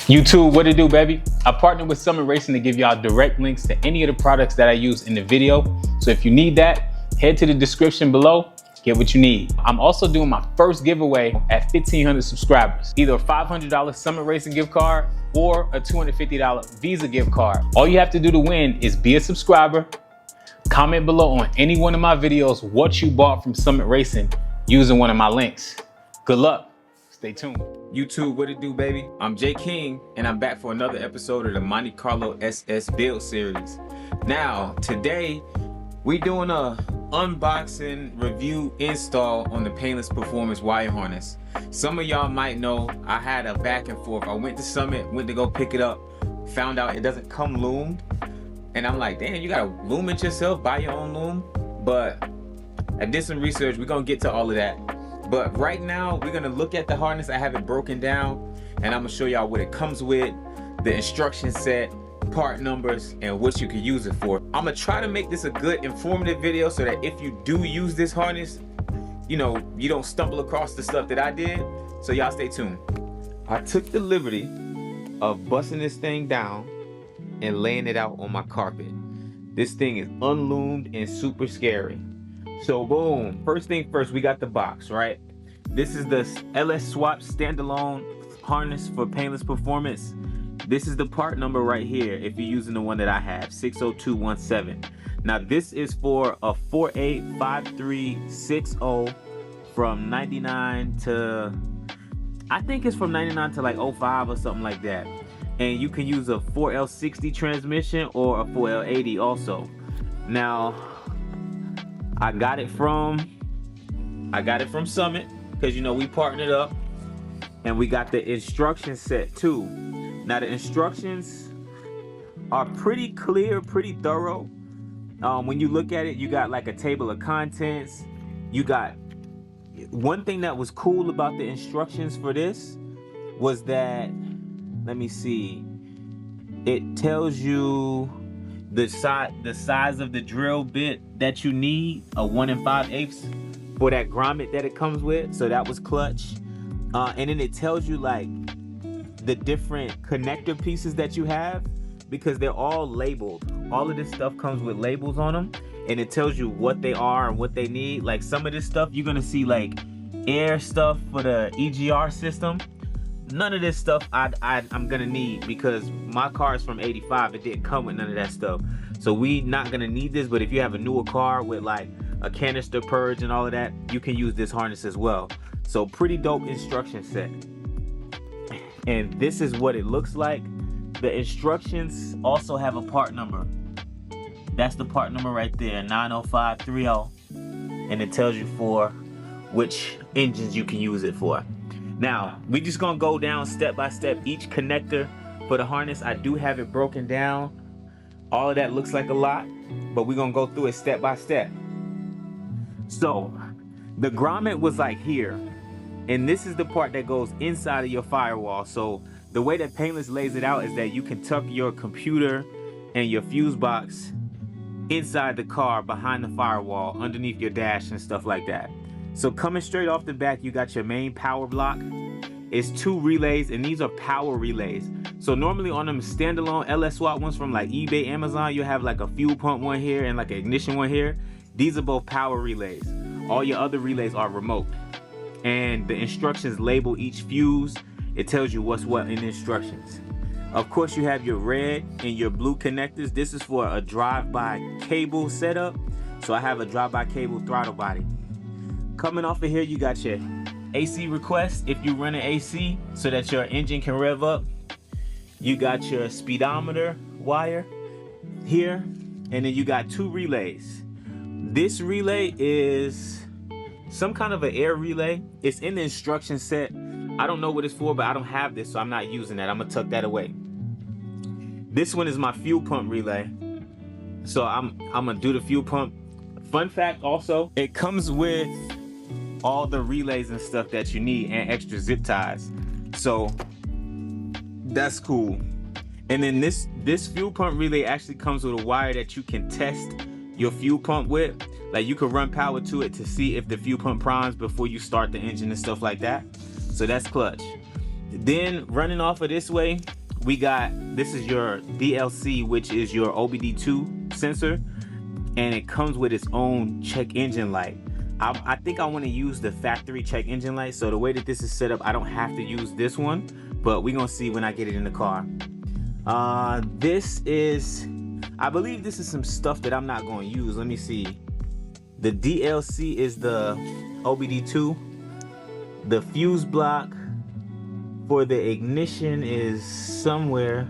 YouTube, what it do, baby? I partnered with Summit Racing to give y'all direct links to any of the products that I use in the video. So if you need that, head to the description below, get what you need. I'm also doing my first giveaway at 1,500 subscribers, either a $500 Summit Racing gift card or a $250 Visa gift card. All you have to do to win is be a subscriber, comment below on any one of my videos what you bought from Summit Racing using one of my links. Good luck. Stay tuned. YouTube, what it do, baby? I'm Jay King, and I'm back for another episode of the Monte Carlo SS build series. Now, today, we doing a unboxing, review, install on the Painless Performance wire harness. Some of y'all might know I had a back and forth. I went to Summit, went to go pick it up, found out it doesn't come loomed. And I'm like, damn, you gotta loom it yourself, buy your own loom? But I did some research, we're gonna get to all of that. But right now, we're gonna look at the harness. I have it broken down, and I'm gonna show y'all what it comes with, the instruction set, part numbers, and what you can use it for. I'm gonna try to make this a good, informative video so that if you do use this harness, you know, you don't stumble across the stuff that I did. So y'all stay tuned. I took the liberty of busting this thing down and laying it out on my carpet. This thing is unloomed and super scary. So boom, first thing first, we got the box, right? This is the LS Swap standalone harness for Painless Performance. This is the part number right here if you're using the one that I have, 60217. Now this is for a 485360 from 99 to, I think it's from 99 to like 05 or something like that. And you can use a 4L60 transmission or a 4L80 also. Now, I got it from Summit because, you know, we partnered up, and we got the instruction set too. Now the instructions are pretty clear, pretty thorough. When you look at it, you got like a table of contents. You got one thing that was cool about the instructions for this was that, let me see, it tells you the size of the drill bit that you need, a 1 5/8 for that grommet that it comes with. So that was clutch. And then it tells you like the different connector pieces that you have, because they're all labeled. All of this stuff comes with labels on them, and it tells you what they are and what they need. Like some of this stuff you're gonna see like air stuff for the EGR system. None of this stuff I'm gonna need, because my car is from 85. It didn't come with none of that stuff. So we not gonna need this, but if you have a newer car with like a canister purge and all of that, you can use this harness as well. So pretty dope instruction set. And this is what it looks like. The instructions also have a part number. That's the part number right there, 90530. And it tells you for which engines you can use it for. Now, we just gonna go down step by step each connector for the harness. I do have it broken down. All of that looks like a lot, but we're gonna go through it step by step. So, the grommet was like here, and this is the part that goes inside of your firewall. So, the way that Painless lays it out is that you can tuck your computer and your fuse box inside the car behind the firewall, underneath your dash and stuff like that. So coming straight off the back, you got your main power block. It's 2 relays, and these are power relays. So normally on them standalone LS Swap ones from like eBay, Amazon, you have like a fuel pump one here and like an ignition one here. These are both power relays. All your other relays are remote. And the instructions label each fuse. It tells you what's what in the instructions. Of course, you have your red and your blue connectors. This is for a drive-by cable setup. So I have a drive-by cable throttle body. Coming off of here, you got your AC request if you run an AC so that your engine can rev up. You got your speedometer wire here, and then you got 2 relays. This relay is some kind of an air relay. It's in the instruction set. I don't know what it's for, but I don't have this, so I'm not using that. I'm gonna tuck that away. This one is my fuel pump relay. So I'm gonna do the fuel pump. Fun fact also, it comes with all the relays and stuff that you need and extra zip ties. So that's cool. And then this fuel pump relay actually comes with a wire that you can test your fuel pump with. Like you can run power to it to see if the fuel pump primes before you start the engine and stuff like that. So that's clutch. Then running off of this way, we got, this is your DLC, which is your OBD2 sensor, and it comes with its own check engine light. I think I want to use the factory check engine light, so the way that this is set up, I don't have to use this one, but we're gonna see when I get it in the car. This is, I believe this is some stuff that I'm not going to use. Let me see. The DLC is the OBD2. The fuse block for the ignition is somewhere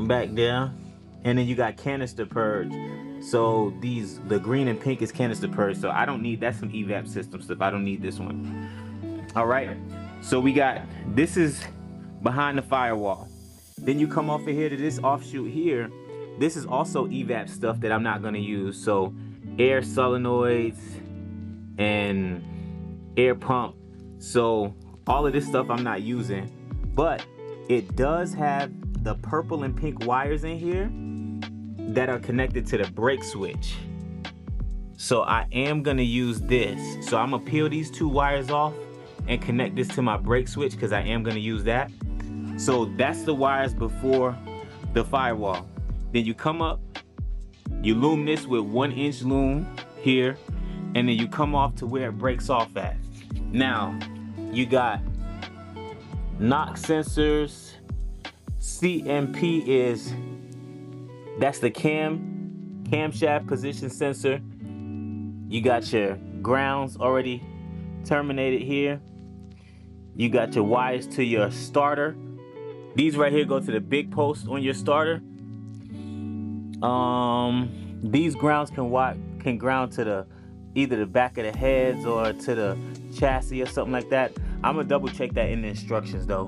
back there. And then you got canister purge. So the green and pink is canister purge. So I don't need, that's some evap system stuff. I don't need this one. All right. So we got, this is behind the firewall. Then you come off of here to this offshoot here. This is also evap stuff that I'm not gonna use. So air solenoids and air pump. So all of this stuff I'm not using, but it does have the purple and pink wires in here that are connected to the brake switch. So I am gonna use this. So I'm gonna peel these two wires off and connect this to my brake switch because I am gonna use that. So that's the wires before the firewall. Then you come up, you loom this with 1-inch loom here, and then you come off to where it breaks off at. Now, you got knock sensors. CMP is, that's the camshaft position sensor. You got your grounds already terminated here. You got your wires to your starter. These right here go to the big post on your starter. These grounds can ground to either the back of the heads or to the chassis or something like that. I'm gonna double check that in the instructions though.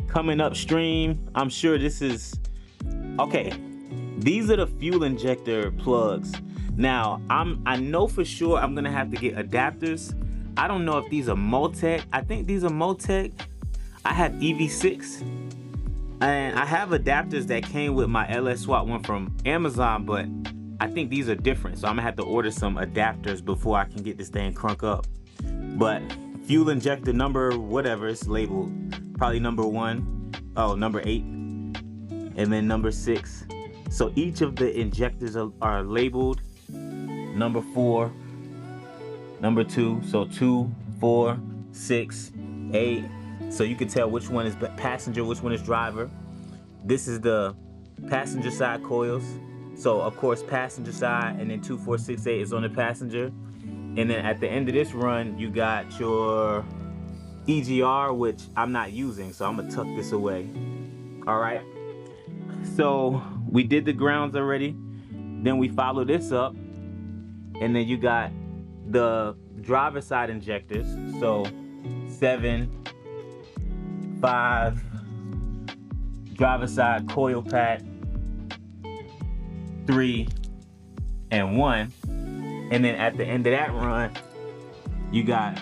Coming upstream, I'm sure this is okay. These are the fuel injector plugs. Now I know for sure I'm gonna have to get adapters. I don't know if these are Motec. I think these are Motec. I have EV6, and I have adapters that came with my LS Swap one from Amazon, but I think these are different. So I'm gonna have to order some adapters before I can get this thing crunk up. But fuel injector number whatever, it's labeled probably number 1, oh number 8, and then number 6. So each of the injectors are labeled number 4, number 2, so 2, 4, 6, 8. So you can tell which one is passenger, which one is driver. This is the passenger side coils. So of course passenger side, and then 2, 4, 6, 8 is on the passenger. And then at the end of this run, you got your EGR, which I'm not using, so I'm gonna tuck this away. All right. So we did the grounds already. Then we follow this up, and then you got the driver side injectors. So 7, 5, driver side coil pack, 3, and 1. And then at the end of that run, you got,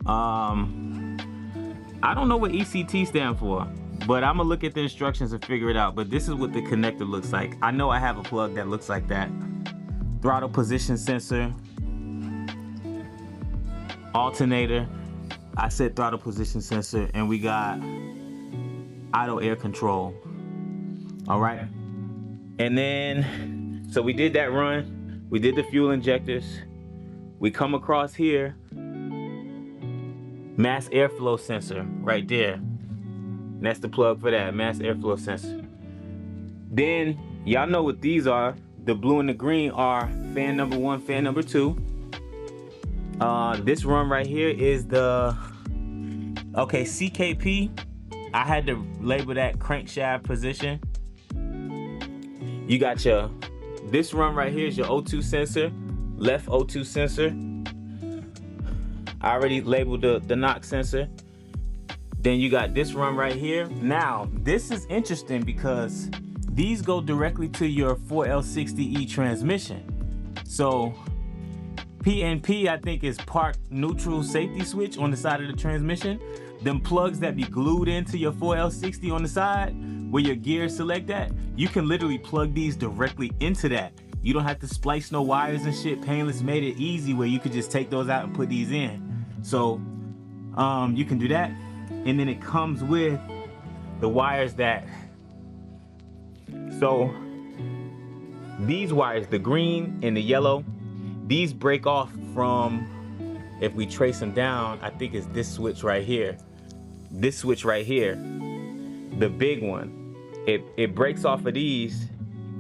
I don't know what ECT stand for, but I'm gonna look at the instructions and figure it out. But this is what the connector looks like. I know I have a plug that looks like that. Throttle position sensor, alternator. I said throttle position sensor, and we got auto air control. All right. And then, so we did that run. We did the fuel injectors. We come across here, mass airflow sensor right there. And that's the plug for that, mass airflow sensor. Then y'all know what these are. The blue and the green are fan number 1, fan number 2. This run right here is the, okay, CKP. I had to label that crankshaft position. You got your, this run right here is your O2 sensor, left O2 sensor. I already labeled the knock sensor. Then you got this run right here. Now, this is interesting because these go directly to your 4L60E transmission. So PNP, I think, is park neutral safety switch on the side of the transmission. Them plugs that be glued into your 4L60 on the side where your gears select that, you can literally plug these directly into that. You don't have to splice no wires and shit. Painless made it easy where you could just take those out and put these in. So you can do that. And then it comes with the wires that, so these wires, the green and the yellow, these break off from, if we trace them down, I think it's this switch right here. This switch right here, the big one, it breaks off of these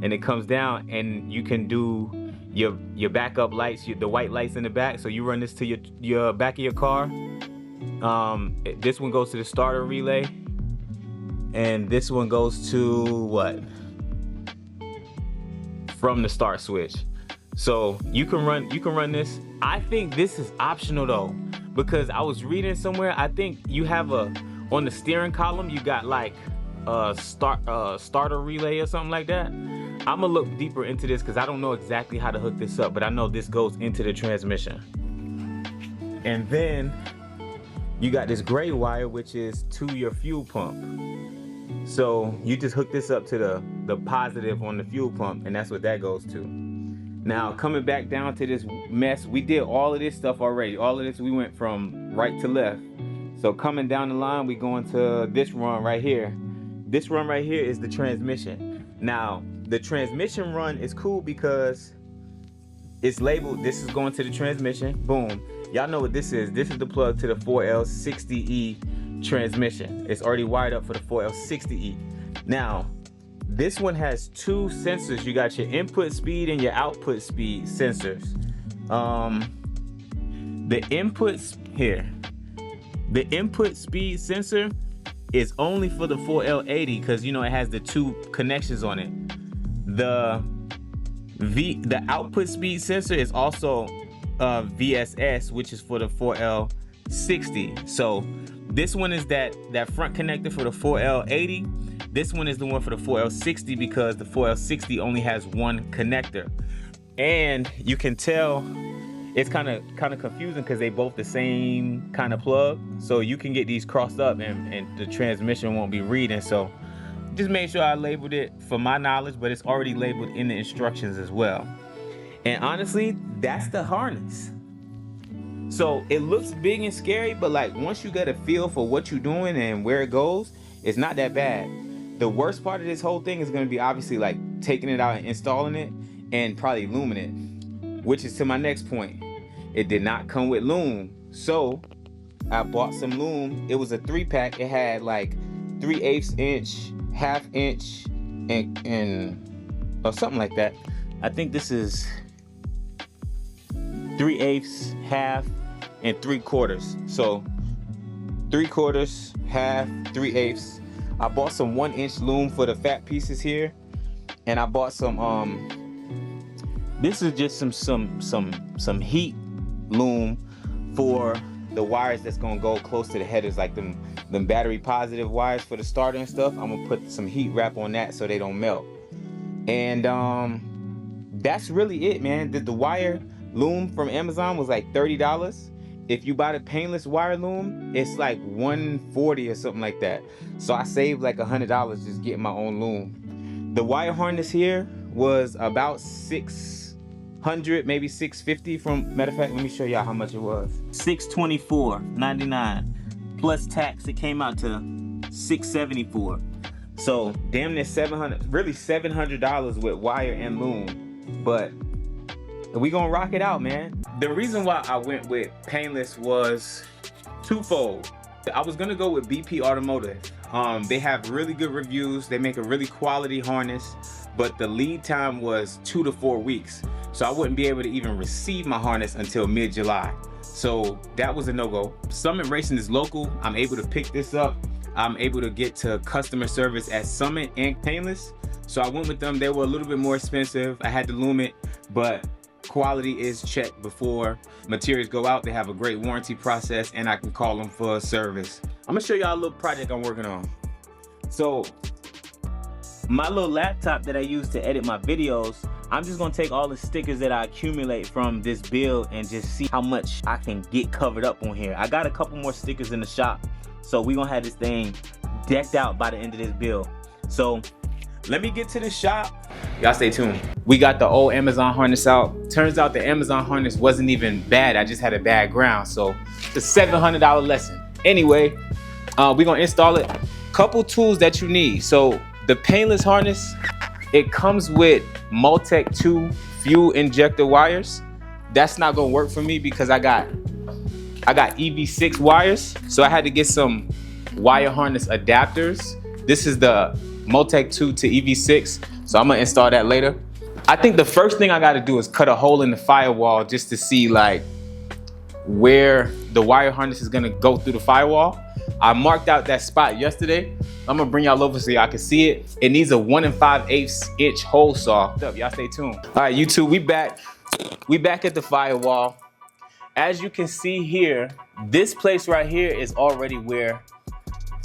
and it comes down, and you can do your backup lights, the white lights in the back. So you run this to your back of your car. This one goes to the starter relay, and this one goes to what? From the start switch. So you can run this. I think this is optional though, because I was reading somewhere, I think you have on the steering column, you got like a starter relay or something like that. I'm gonna look deeper into this because I don't know exactly how to hook this up, but I know this goes into the transmission. And then you got this gray wire, which is to your fuel pump. So you just hook this up to the positive on the fuel pump, and that's what that goes to. Now, coming back down to this mess, we did all of this stuff already. All of this, we went from right to left. So coming down the line, we go into this run right here. This run right here is the transmission. Now, the transmission run is cool because it's labeled, this is going to the transmission, boom. Y'all know what this is. This is the plug to the 4L60E transmission. It's already wired up for the 4L60E. Now, this one has two sensors. You got your input speed and your output speed sensors. The input speed sensor is only for the 4L80 because you know it has the two connections on it. The output speed sensor is also VSS, which is for the 4L60. So this one is that front connector for the 4L80. This one is the one for the 4L60 because the 4L60 only has one connector. And you can tell it's kind of confusing because they both the same kind of plug. So you can get these crossed up and the transmission won't be reading. So just make sure I labeled it for my knowledge, but it's already labeled in the instructions as well. And honestly, that's the harness. So it looks big and scary, but like once you get a feel for what you're doing and where it goes, it's not that bad. The worst part of this whole thing is going to be obviously like taking it out and installing it and probably looming it, which is to my next point. It did not come with Loom, so I bought some Loom. It was a 3-pack. It had like 3/8 inch, 1/2 inch, and or something like that. I think this is 3/8, 1/2, and 3/4. So 3/4, 1/2, 3/8. I bought some 1-inch Loom for the fat pieces here, and I bought some this is just some heat Loom for the wires that's gonna go close to the headers, like them battery positive wires for the starter and stuff. I'm gonna put some heat wrap on that so they don't melt. And that's really it, man. The wire Loom from Amazon was like $30. If you buy the Painless wire Loom, it's like $140 or something like that. So I saved like $100 just getting my own Loom. The wire harness here was about $600, maybe $650 from, matter of fact, let me show y'all how much it was. $624.99 plus tax. It came out to $674. So damn near $700, really $700 with wire and Loom. But we gonna rock it out, man. The reason why I went with Painless was twofold. I was gonna go with BP Automotive. They have really good reviews. They make a really quality harness, but the lead time was 2 to 4 weeks. So I wouldn't be able to even receive my harness until mid-July. So that was a no-go. Summit Racing is local. I'm able to pick this up. I'm able to get to customer service at Summit and Painless. So I went with them. They were a little bit more expensive. I had to loom it, but quality is checked before materials go out. They have a great warranty process, and I can call them for service. I'm gonna show y'all a little project I'm working on. So my little laptop that I use to edit my videos, I'm just gonna take all the stickers that I accumulate from this build and just see how much I can get covered up on here. I got a couple more stickers in the shop, so we gonna have this thing decked out by the end of this build. So let me get to the shop. Y'all stay tuned. We got the old Amazon harness out. Turns out the Amazon harness wasn't even bad. I just had a bad ground. So it's a $700 lesson. Anyway, we're gonna install it. Couple tools that you need. So the Painless harness, it comes with Multec 2 fuel injector wires. That's not gonna work for me because I got EV6 wires. So I had to get some wire harness adapters. This is the Multec 2 to EV6. So I'm gonna install that later. I think the first thing I gotta do is cut a hole in the firewall just to see like where the wire harness is gonna go through the firewall. I marked out that spot yesterday. I'm gonna bring y'all over so y'all can see it. It needs a 1 5/8 inch hole saw. Y'all stay tuned. All right, YouTube, we back. We back at the firewall. As you can see here, this place right here is already where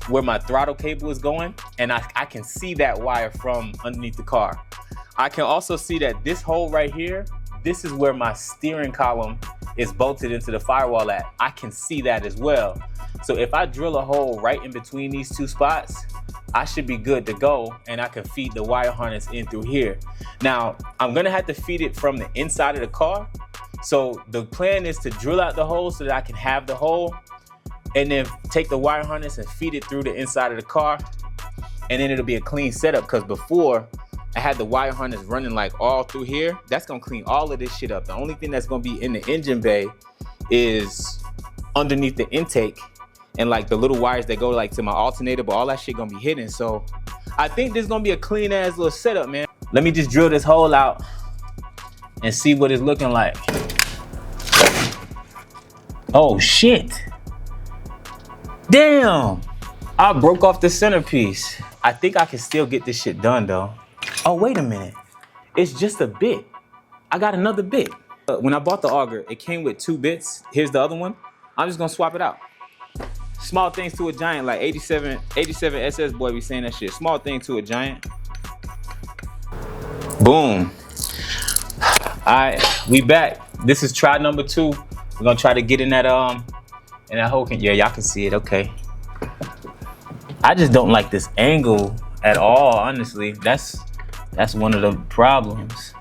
my throttle cable is going, and I can see that wire from underneath the car. I can also see that this hole right here, this is where my steering column is bolted into the firewall at. I can see that as well. So if I drill a hole right in between these two spots, I should be good to go, and I can feed the wire harness in through here. Now, I'm gonna have to feed it from the inside of the car. So the plan is to drill out the hole so that I can have the hole, and then take the wire harness and feed it through the inside of the car, and then it'll be a clean setup. Because before, I had the wire harness running like all through here. That's gonna clean all of this shit up. The only thing that's gonna be in the engine bay is underneath the intake, and like the little wires that go like to my alternator, but all that shit gonna be hidden. So I think this is gonna be a clean ass little setup, man. Let me just drill this hole out and see what it's looking like. Oh shit. Damn, I broke off the centerpiece. I think I can still get this shit done though. Oh, wait a minute. It's just a bit. I got another bit. When I bought the auger, it came with 2 bits. Here's the other one. I'm just gonna swap it out. Small things to a giant, like 87 SS boy be saying that shit. Small thing to a giant. Boom. All right, we back. This is try number 2. We're gonna try to get in that hole. Yeah, y'all can see it. Okay. I just don't like this angle at all. Honestly, that's one of the problems.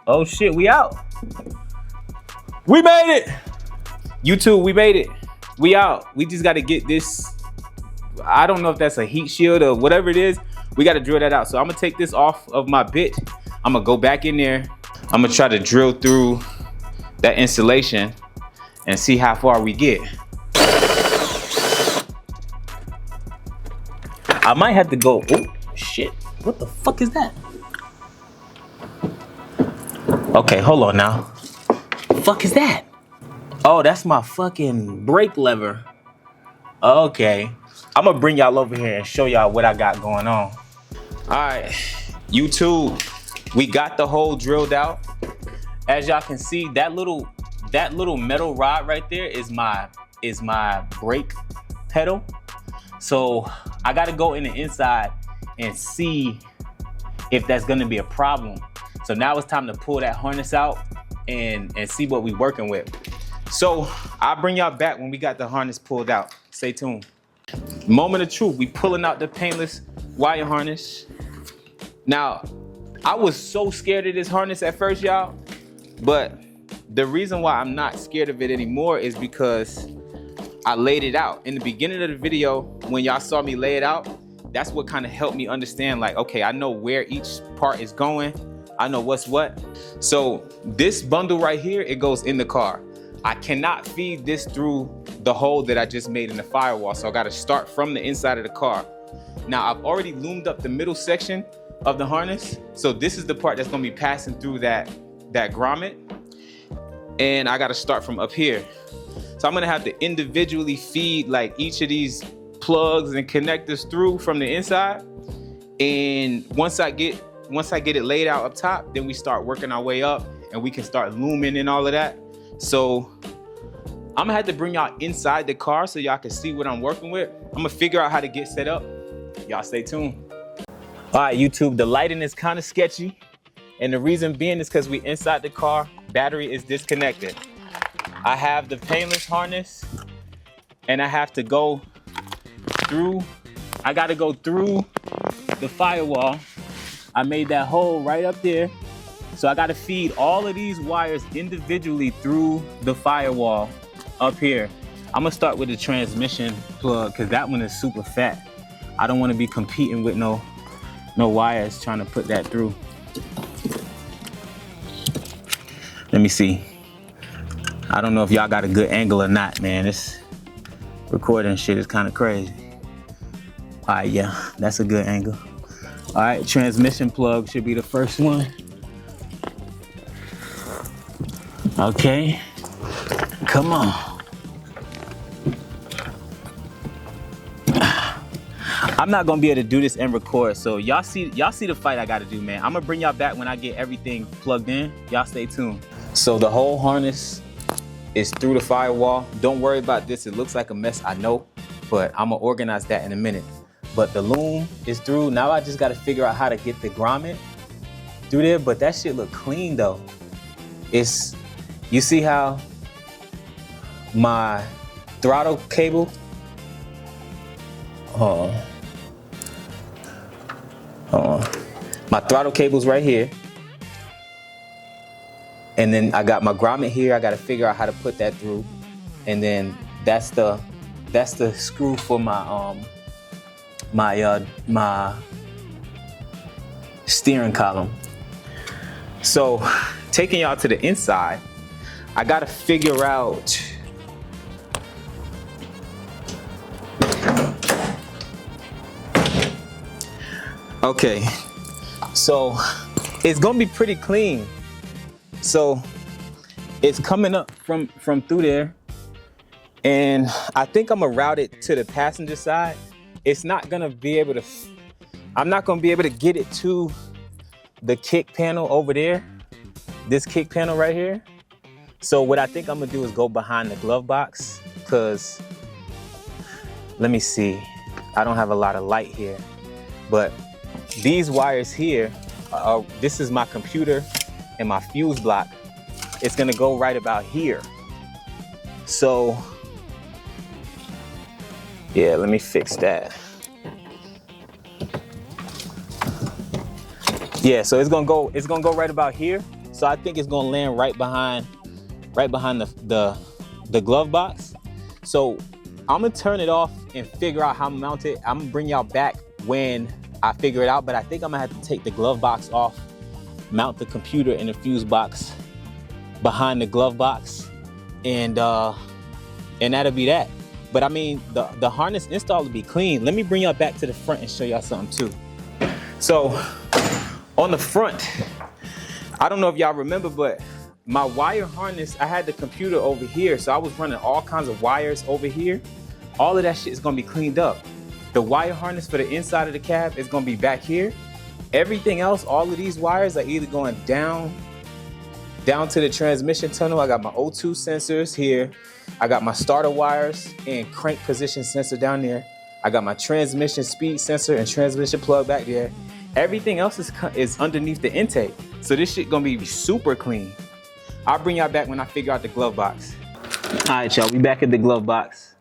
Oh shit, we out. We made it. YouTube, we made it. We out. We just gotta get this. I don't know if that's a heat shield or whatever it is. We gotta drill that out. So I'm gonna take this off of my bit. I'm gonna go back in there. I'm gonna try to drill through that insulation and see how far we get. I might have to go. Oh shit, what the fuck is that? Okay, hold on now. The fuck is that? Oh, that's my fucking brake lever. Okay. I'm gonna bring y'all over here and show y'all what I got going on. All right, YouTube, we got the hole drilled out. As y'all can see, that little metal rod right there is my brake pedal. So I gotta go in the inside and see if that's gonna be a problem. So now it's time to pull that harness out and see what we're working with. So I'll bring y'all back when we got the harness pulled out. Stay tuned. Moment of truth, we pulling out the Painless wire harness. Now, I was so scared of this harness at first, y'all, but the reason why I'm not scared of it anymore is because I laid it out. In the beginning of the video, when y'all saw me lay it out, that's what kind of helped me understand, like, okay, I know where each part is going. I know what's what. So this bundle right here, it goes in the car. I cannot feed this through the hole that I just made in the firewall. So I gotta start from the inside of the car. Now I've already loomed up the middle section of the harness. So this is the part that's gonna be passing through that grommet. And I gotta start from up here. So I'm gonna have to individually feed like each of these plugs and connectors through from the inside. And once I get it laid out up top, then we start working our way up and we can start looming and all of that. So I'm gonna have to bring y'all inside the car so y'all can see what I'm working with. I'm gonna figure out how to get set up. Y'all stay tuned. All right, YouTube, the lighting is kind of sketchy. And the reason being is because we inside the car, battery is disconnected. I have the Painless harness and I have to go through, I gotta go through the firewall. I made that hole right up there. So I gotta feed all of these wires individually through the firewall up here. I'm gonna start with the transmission plug because that one is super fat. I don't wanna be competing with no wires trying to put that through. Let me see. I don't know if y'all got a good angle or not, man. This recording shit is kind of crazy. All right, yeah, that's a good angle. All right, transmission plug should be the first one. Okay, come on. I'm not gonna be able to do this and record, so y'all see the fight I gotta do, man. I'm gonna bring y'all back when I get everything plugged in. Y'all stay tuned. So the whole harness is through the firewall. Don't worry about this, it looks like a mess, I know, but I'm gonna organize that in a minute. But the loom is through. Now I just gotta figure out how to get the grommet through there, but that shit look clean though. You see how my throttle cable, my throttle cable's right here. And then I got my grommet here. I gotta figure out how to put that through. And then that's the screw for my my steering column. So taking y'all to the inside, I gotta figure out okay, so it's gonna be pretty clean. So it's coming up from through there, and I think I'm gonna route it to the passenger side. It's not gonna be able to, I'm not gonna be able to get it to the kick panel over there, this kick panel right here. So what I think I'm gonna do is go behind the glove box, because let me see, I don't have a lot of light here, but these wires here, this is my computer and my fuse block. It's gonna go right about here. So yeah, let me fix that. Yeah, so it's gonna go right about here. So I think it's gonna land right behind the glove box. So I'm gonna turn it off and figure out how to mount it. I'm gonna bring y'all back when I figure it out, but I think I'm gonna have to take the glove box off, mount the computer and the fuse box behind the glove box, and that'll be that. But I mean, the harness install will be clean. Let me bring y'all back to the front and show y'all something too. So on the front, I don't know if y'all remember, but my wire harness, I had the computer over here, so I was running all kinds of wires over here. All of that shit is gonna be cleaned up. The wire harness for the inside of the cab is gonna be back here. Everything else, all of these wires are either going down to the transmission tunnel. I got my O2 sensors here. I got my starter wires and crank position sensor down there. I got my transmission speed sensor and transmission plug back there. Everything else is underneath the intake. So this shit gonna be super clean. I'll bring y'all back when I figure out the glove box. All right, y'all, we back at the glove box.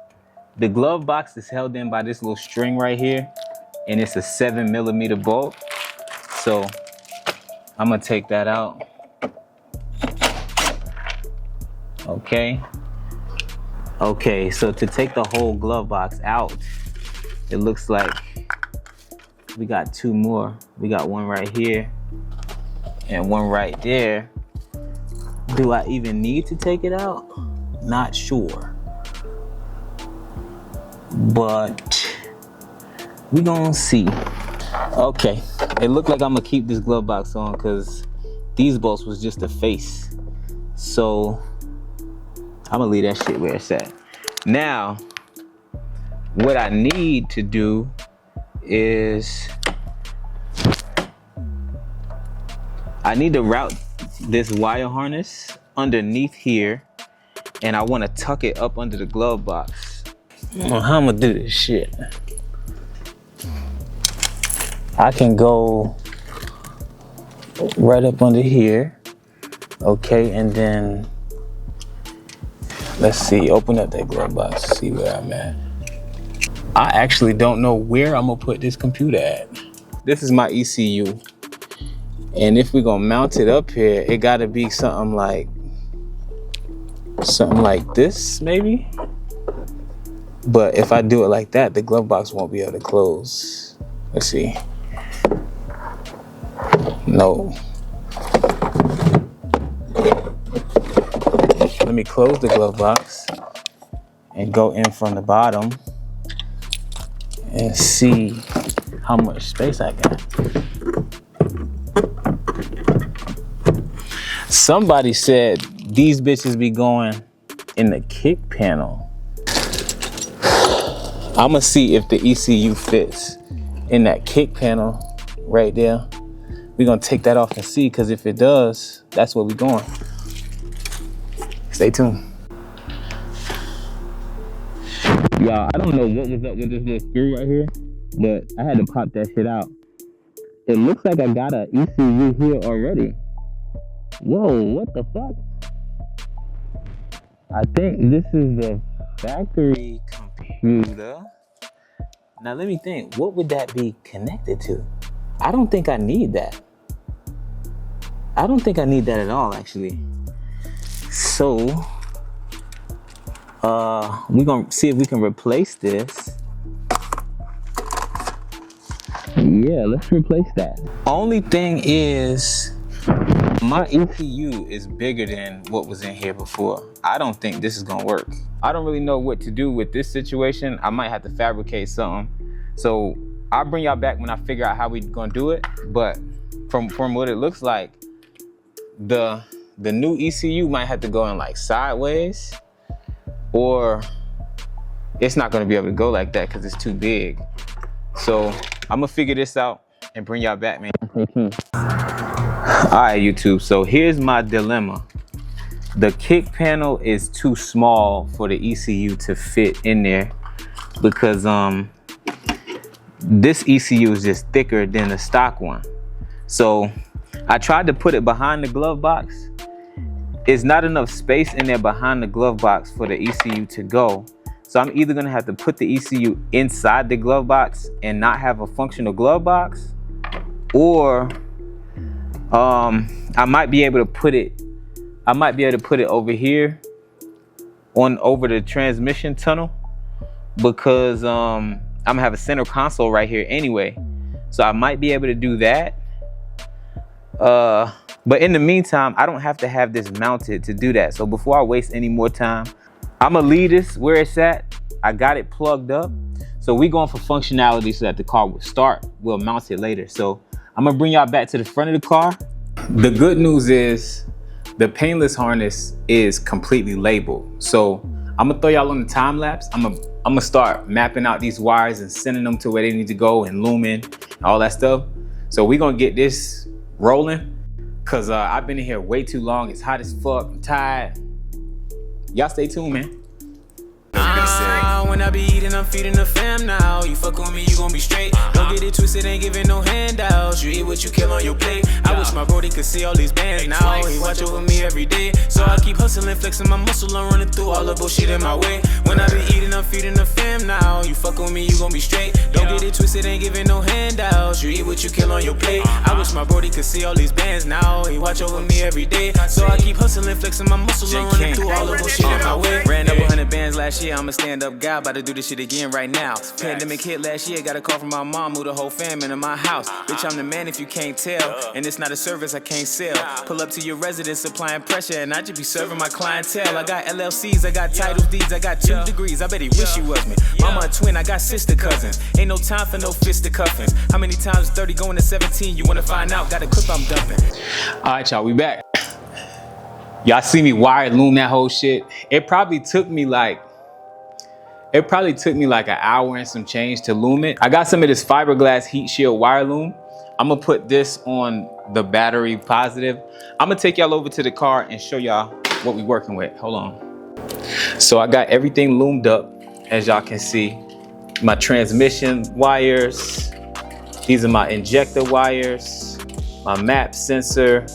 The glove box is held in by this little string right here, and it's a 7mm bolt. So I'm gonna take that out. Okay. Okay, so to take the whole glove box out, it looks like we got two more. We got one right here and one right there. Do I even need to take it out? Not sure. But we gonna see. Okay, It looked like I'm gonna keep this glove box on because these bolts was just a face. So I'm gonna leave that shit where it's at. Now, what I need to do is I need to route this wire harness underneath here, and I want to tuck it up under the glove box. I don't know how I'm gonna do this shit. I can go right up under here, okay, and then let's see, open up that glove box, see where I'm at. I actually don't know where I'm gonna put this computer at. This is my ECU. And if we're gonna mount it up here, it gotta be something like this, maybe. But if I do it like that, the glove box won't be able to close. Let's see. No. Let me close the glove box and go in from the bottom and see how much space I got. Somebody said these bitches be going in the kick panel. I'm gonna see if the ECU fits in that kick panel right there. We're gonna take that off and see, because if it does, that's where we're going. Stay tuned. Y'all, I don't know what was up with this little screw right here, but I had to pop that shit out. It looks like I got an ECU here already. Whoa, what the fuck? I think this is the factory computer. Now let me think, what would that be connected to? I don't think I need that. I don't think I need that at all, actually. So, we're gonna see if we can replace this. Yeah, let's replace that. Only thing is, my ECU is bigger than what was in here before. I don't think this is gonna work. I don't really know what to do with this situation. I might have to fabricate something. So I'll bring y'all back when I figure out how we're gonna do it. But from what it looks like, the new ECU might have to go in like sideways, or it's not gonna be able to go like that because it's too big. So I'm gonna figure this out and bring y'all back, man. All right, YouTube, so here's my dilemma. The kick panel is too small for the ECU to fit in there because this ECU is just thicker than the stock one. So I tried to put it behind the glove box. It's not enough space in there behind the glove box for the ECU to go. So I'm either gonna have to put the ECU inside the glove box and not have a functional glove box, or I might be able to put it over here over the transmission tunnel, because I'm gonna have a center console right here anyway. So I might be able to do that. But in the meantime, I don't have to have this mounted to do that. So before I waste any more time, I'm gonna leave this where it's at. I got it plugged up. So we going for functionality so that the car will start. We'll mount it later. So I'm gonna bring y'all back to the front of the car. The good news is the Painless harness is completely labeled. So I'm gonna throw y'all on the time lapse. I'm gonna start mapping out these wires and sending them to where they need to go, and Looming and all that stuff. So we're gonna get this rolling, cause I've been in here way too long. It's hot as fuck, I'm tired. Y'all stay tuned, man. When I be eating, I'm feeding the fam now. You fuck on me, you gon' be straight. Don't get it twisted, ain't giving no handouts. You eat what you kill on your plate. I wish my brody could see all these bands now. He watch over me every day. So I keep hustling, flexing my muscle, I'm running through all the bullshit in my way. When I be eating, I'm feeding the fam now. You fuck on me, you gon' be straight. Don't get it twisted, ain't giving no handouts. You eat what you kill on your plate. I wish my brody could see all these bands now. He watch over me every day. So I keep hustling, flexing my muscle, I'm running through all the bullshit in my way. Ran up 100 bands last year, I'm a stand-up guy. About to do this shit again right now. Pandemic hit last year, got a call from my mom, moved the whole fam into my house. Bitch, I'm the man if you can't tell. And it's not a service I can't sell. Pull up to your residence applying pressure, and I just be serving my clientele. I got LLCs, I got titles, deeds, I got 2 degrees. I bet he wish he was me. Mama a twin, I got sister cousins. Ain't no time for no fisticuffings. How many times 30 going to 17? You wanna find out? Got a clip I'm dumping. All right, y'all, we back. Y'all see me wire loom that whole shit. It probably took me like an hour and some change to loom it. I got some of this fiberglass heat shield wire loom. I'm gonna put this on the battery positive. I'm gonna take y'all over to the car and show y'all what we working with. Hold on. So I got everything loomed up, as y'all can see. My transmission wires. These are my injector wires, my map sensor,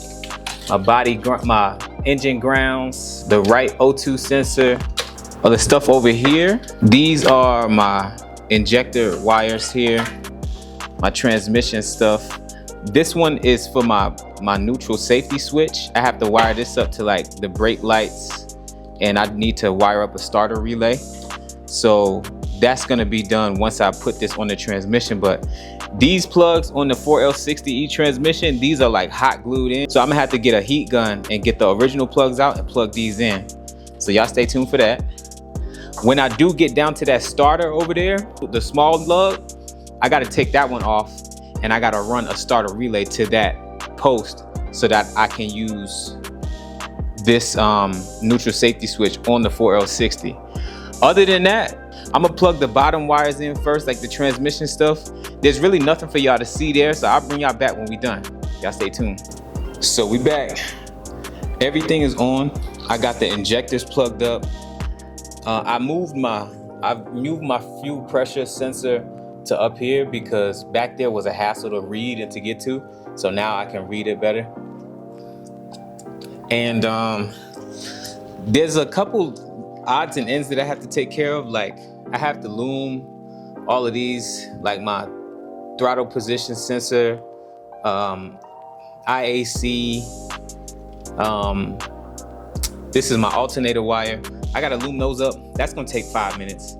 my engine grounds, the right O2 sensor. Other stuff over here, these are my injector wires here, my transmission stuff. This one is for my neutral safety switch. I have to wire this up to like the brake lights, and I need to wire up a starter relay. So that's gonna be done once I put this on the transmission. But these plugs on the 4L60E transmission, these are like hot glued in. So I'm gonna have to get a heat gun and get the original plugs out and plug these in. So y'all stay tuned for that. When I do get down to that starter over there, the small lug, I gotta take that one off, and I gotta run a starter relay to that post so that I can use this neutral safety switch on the 4L60. Other than that, I'm gonna plug the bottom wires in first, like the transmission stuff. There's really nothing for y'all to see there, so I'll bring y'all back when we done. Y'all stay tuned. So we back. Everything is on. I got the injectors plugged up. I've moved my fuel pressure sensor to up here because back there was a hassle to read and to get to. So now I can read it better. And there's a couple odds and ends that I have to take care of. Like I have to loom all of these, like my throttle position sensor, IAC, this is my alternator wire. I gotta loom those up. That's gonna take 5 minutes.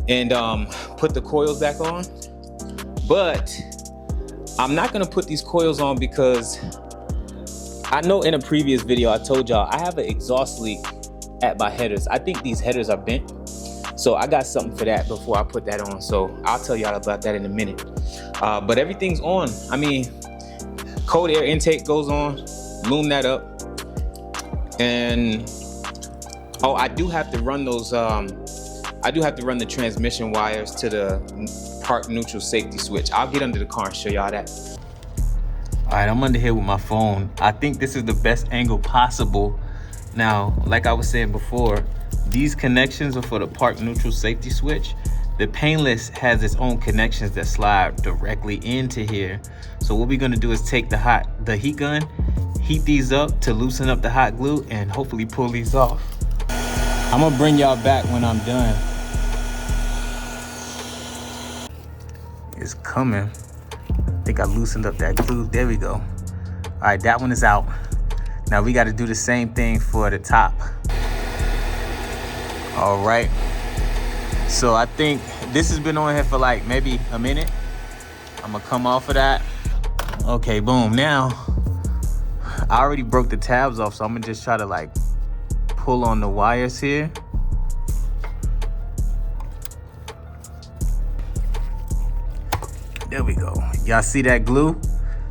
And put the coils back on. But I'm not gonna put these coils on because I know in a previous video I told y'all I have an exhaust leak at my headers. I think these headers are bent. So I got something for that before I put that on. So I'll tell y'all about that in a minute. But everything's on. I mean, cold air intake goes on, loom that up. And oh, I do have to run those, I do have to run the transmission wires to the park neutral safety switch. I'll get under the car and show y'all that. All right, I'm under here with my phone. I think this is the best angle possible. Now, like I was saying before, these connections are for the park neutral safety switch. The Painless has its own connections that slide directly into here. So what we're gonna do is take the heat gun, heat these up to loosen up the hot glue, and hopefully pull these off. I'm gonna bring y'all back when I'm done. It's coming. I think I loosened up that glue. There we go. All right, that one is out. Now we got to do the same thing for the top. All right. So I think this has been on here for like maybe a minute. I'm gonna come off of that. Okay, boom. Now I already broke the tabs off, so I'm gonna just try to like pull on the wires here. There we go. Y'all see that glue?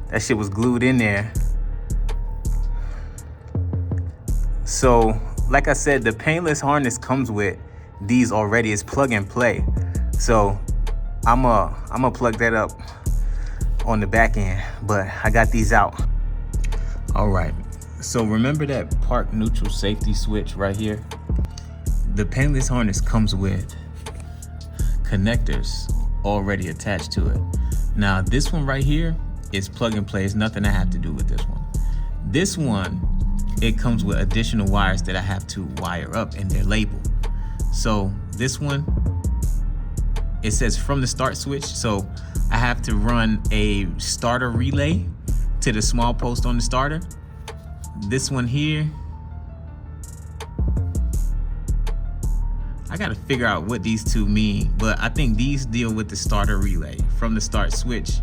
That shit was glued in there. So, like I said, the Painless harness comes with these already. It's plug and play. So, I'm gonna plug that up on the back end, but I got these out. All right. So remember that park neutral safety switch right here? The Painless harness comes with connectors already attached to it. Now this one right here is plug and play. There's nothing I have to do with this one. This one, it comes with additional wires that I have to wire up, and they're labeled. So this one, it says from the start switch. So I have to run a starter relay to the small post on the starter. This one here, I gotta figure out what these two mean, but I think these deal with the starter relay, from the start switch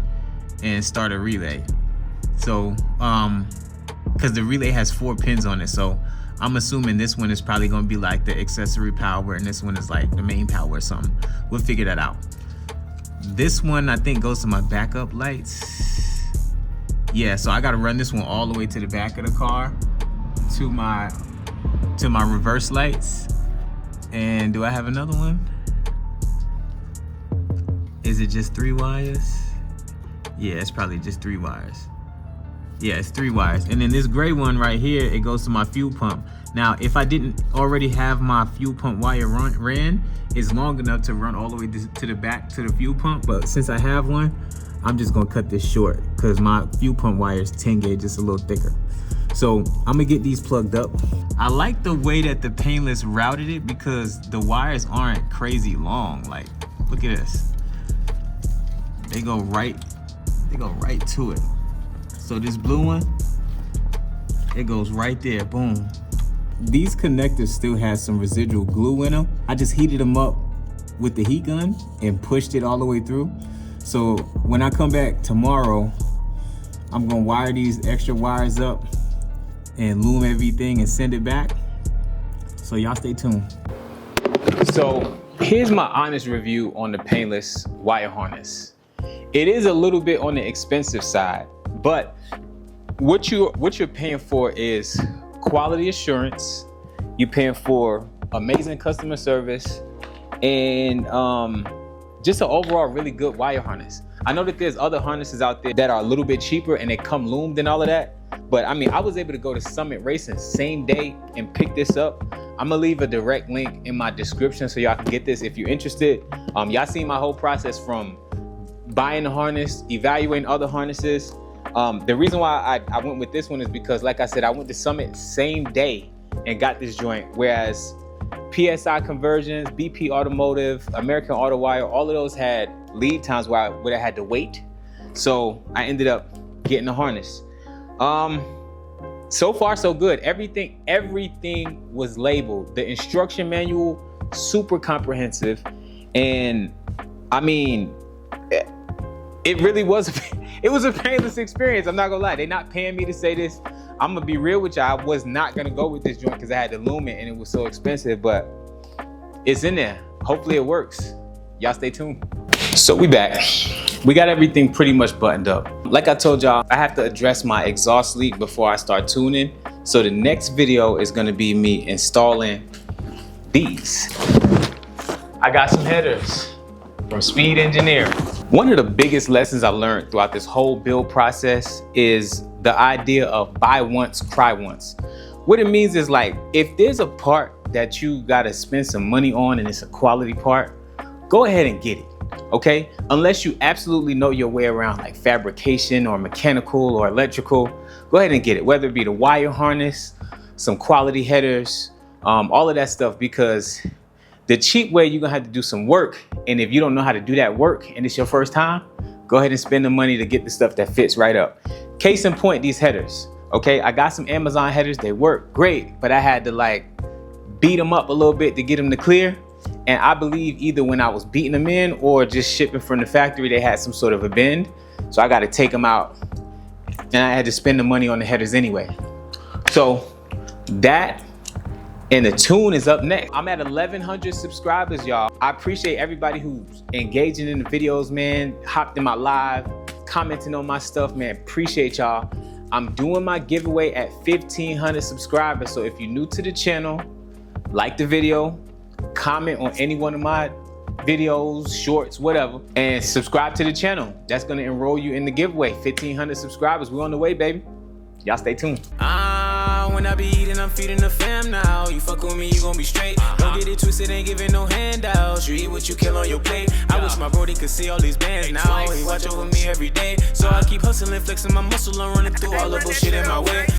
and starter relay. So, because the relay has 4 pins on it, so I'm assuming this one is probably gonna be like the accessory power and this one is like the main power or something. We'll figure that out. This one I think goes to my backup lights. Yeah, so I gotta run this one all the way to the back of the car to my reverse lights. And do I have another one? Is it just 3 wires? Yeah, it's probably just 3 wires. Yeah, it's 3 wires. And then this gray one right here, it goes to my fuel pump. Now, if I didn't already have my fuel pump wire ran, it's long enough to run all the way to the back to the fuel pump. But since I have one, I'm just gonna cut this short because my fuel pump wire is 10 gauge, just a little thicker. So I'm gonna get these plugged up. I like the way that the Painless routed it because the wires aren't crazy long. Like, look at this. They go right to it. So this blue one, it goes right there, boom. These connectors still have some residual glue in them. I just heated them up with the heat gun and pushed it all the way through. So when I come back tomorrow, I'm gonna wire these extra wires up and loom everything and send it back. So y'all stay tuned. So here's my honest review on the Painless wire harness. It is a little bit on the expensive side, but what you're paying for is quality assurance. You're paying for amazing customer service and just an overall really good wire harness. I know that there's other harnesses out there that are a little bit cheaper and they come loomed and all of that. But I mean, I was able to go to Summit Racing same day and pick this up. I'm gonna leave a direct link in my description so y'all can get this if you're interested. Y'all seen my whole process from buying the harness, evaluating other harnesses. The reason why I went with this one is because, like I said, I went to Summit same day and got this joint, whereas PSI Conversions, BP Automotive, American Auto Wire, all of those had lead times where I had to wait. So I ended up getting the harness. So far so good. Everything was labeled. The instruction manual, super comprehensive. And I mean, it really was a painless experience. I'm not gonna lie. They're not paying me to say this. I'm gonna be real with y'all. I was not gonna go with this joint because I had to loom it and it was so expensive, but it's in there. Hopefully it works. Y'all stay tuned. So we back. We got everything pretty much buttoned up. Like I told y'all, I have to address my exhaust leak before I start tuning. So the next video is gonna be me installing these. I got some headers from Speed Engineering. One of the biggest lessons I learned throughout this whole build process is the idea of buy once, cry once. What it means is, like, if there's a part that you gotta spend some money on and it's a quality part, go ahead and get it, okay? Unless you absolutely know your way around like fabrication or mechanical or electrical, go ahead and get it. Whether it be the wire harness, some quality headers, all of that stuff, because the cheap way, you're gonna have to do some work. And if you don't know how to do that work and it's your first time, go ahead and spend the money to get the stuff that fits right up. Case in point, these headers, okay? I got some Amazon headers, they work great, but I had to like beat them up a little bit to get them to clear. And I believe either when I was beating them in or just shipping from the factory, they had some sort of a bend. So I got to take them out and I had to spend the money on the headers anyway. So that and the tune is up next. I'm at 1,100 subscribers, y'all. I appreciate everybody who's engaging in the videos, man. Hopped in my live, commenting on my stuff, man. Appreciate y'all. I'm doing my giveaway at 1,500 subscribers. So if you're new to the channel, like the video, comment on any one of my videos, shorts, whatever, and subscribe to the channel. That's gonna enroll you in the giveaway. 1,500 subscribers, we're on the way, baby. Y'all stay tuned. When I be eating, I'm feeding the fam now. You fuck with me, you gon' be straight. Don't get it twisted, ain't giving no handouts. You eat what you kill on your plate. I wish my brody could see all these bands now. He watch over me every day. So I keep hustling, flexing my muscle, I'm running through all the bullshit in my way.